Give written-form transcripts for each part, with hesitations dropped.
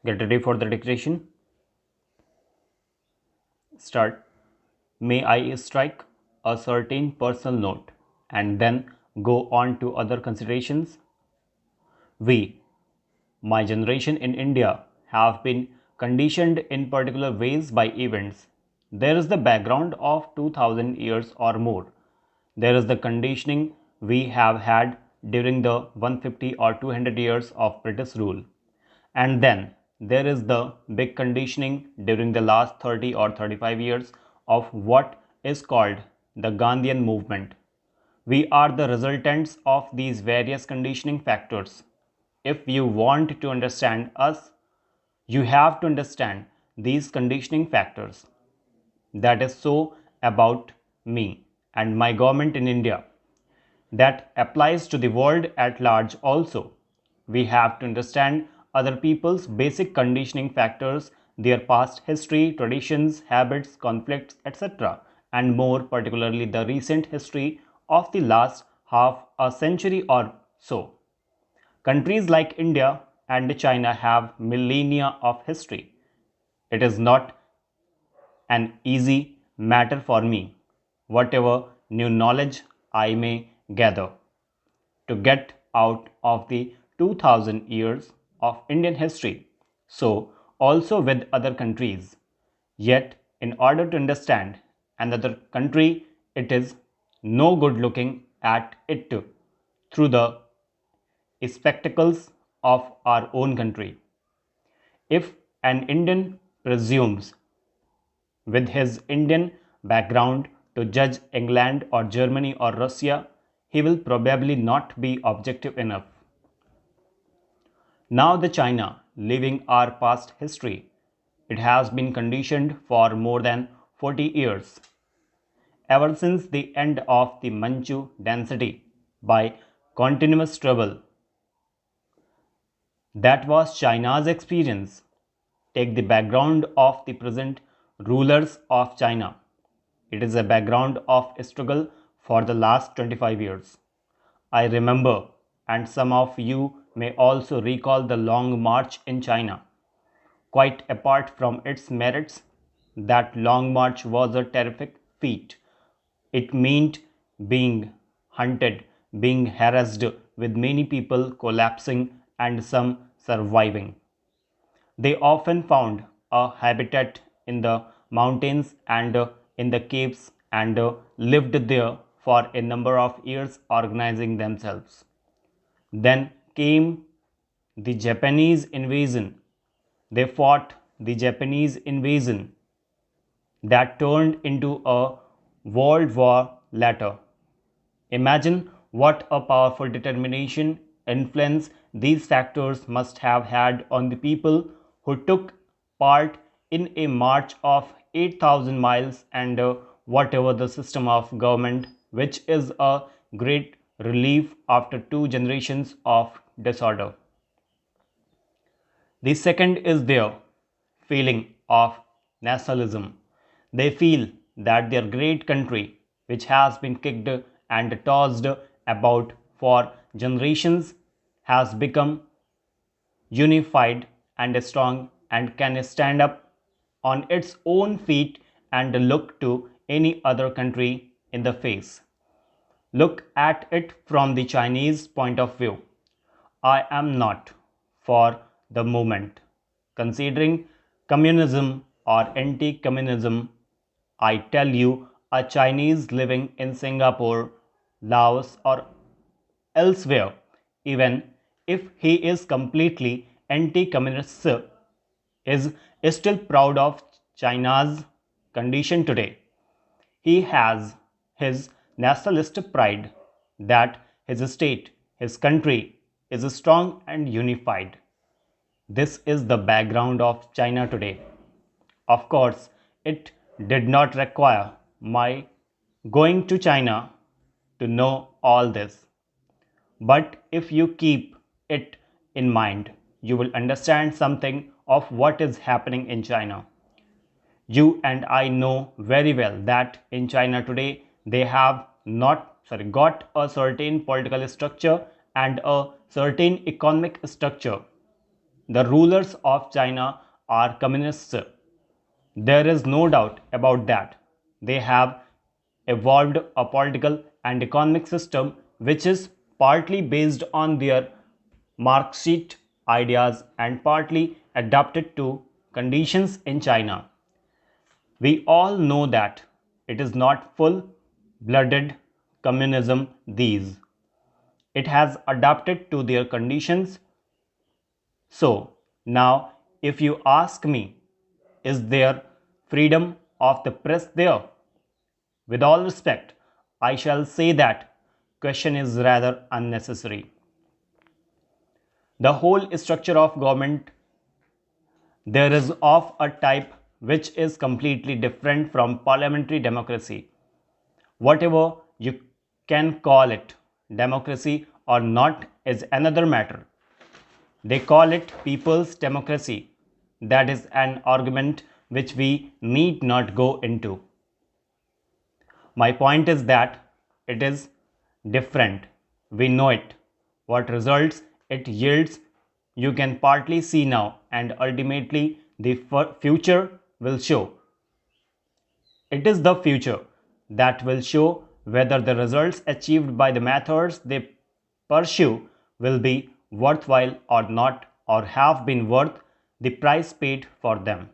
Get ready for the dictation. Start. May I strike a certain personal note and then go on to other considerations? We, my generation in India, have been conditioned in particular ways by events. There is the background of 2000 years or more. There is the conditioning we have had during the 150 or 200 years of British rule. And then there is the big conditioning during the last 30 or 35 years of what is called the Gandhian movement. We are the resultants of these various conditioning factors. If you want to understand us, you have to understand these conditioning factors. That is so about me and my government in India. That applies to the world at large also. We have to understand other people's basic conditioning factors, their past history, traditions, habits, conflicts, etc., and more particularly the recent history of the last half a century or so. Countries like India and China have millennia of history. It is not an easy matter for me, whatever new knowledge I may gather, to get out of the 2000 years of Indian history. So, also with other countries. Yet, in order to understand another country, it is no good looking at it through the spectacles of our own country. If an Indian presumes with his Indian background to judge England or Germany or Russia, he will probably not be objective enough. Now, the China, living our past history, it has been conditioned for more than 40 years, ever since the end of the Manchu dynasty, by continuous struggle. That was China's experience. Take the background of the present rulers of China. It is a background of struggle for the last 25 years. I remember, and some of you may also recall the Long March in China. Quite apart from its merits, that Long March was a terrific feat. It meant being hunted, being harassed, with many people collapsing and some surviving. They often found a habitat in the mountains and in the caves and lived there for a number of years organizing themselves. Then came the Japanese invasion. They fought the Japanese invasion that turned into a world war later. Imagine what a powerful determination influence these factors must have had on the people who took part in a march of 8,000 miles and whatever the system of government, which is a great relief after 2 generations of disorder. The second is their feeling of nationalism. They feel that their great country, which has been kicked and tossed about for generations, has become unified and strong and can stand up on its own feet and look to any other country in the face. Look at it from the Chinese point of view. I am not for the movement. Considering communism or anti communism, I tell you, a Chinese living in Singapore, Laos, or elsewhere, even if he is completely anti communist, is still proud of China's condition today. He has his nationalist pride that his state, his country, is strong and unified. This is the background of China today. Of course, it did not require my going to China to know all this. But if you keep it in mind, you will understand something of what is happening in China. You and I know very well that in China today they have got a certain political structure and a certain economic structure. The rulers of China are communists. There is no doubt about that. They have evolved a political and economic system which is partly based on their Marxist ideas and partly adapted to conditions in China. We all know that it is not full blooded communism these. It has adapted to their conditions. So, now if you ask me, is there freedom of the press there? With all respect, I shall say that question is rather unnecessary. The whole structure of government there is of a type which is completely different from parliamentary democracy. Whatever you can call it, democracy or not is another matter. They call it people's democracy. That is an argument which we need not go into. My point is that it is different. We know it. What results it yields, you can partly see now, and ultimately the future will show. It is the future that will show whether the results achieved by the methods they pursue will be worthwhile or not, or have been worth the price paid for them.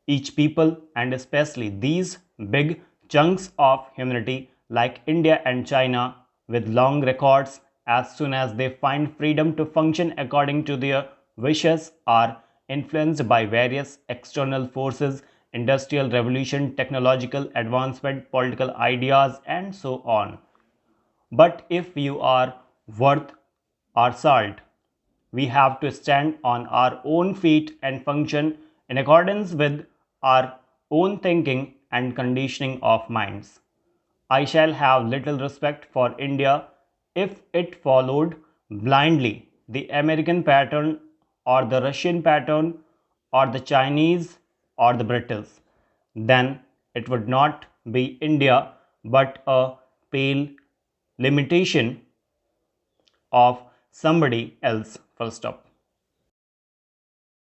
Each people, and especially these big chunks of humanity like India and China with long records, as soon as they find freedom to function according to their wishes, are influenced by various external forces, industrial revolution, technological advancement, political ideas, and so on. But if you are worth our salt, we have to stand on our own feet and function in accordance with our own thinking and conditioning of minds. I shall have little respect for India if it followed blindly the American pattern or the Russian pattern or the Chinese or the British. Then it would not be India but a pale limitation of somebody else. Full stop.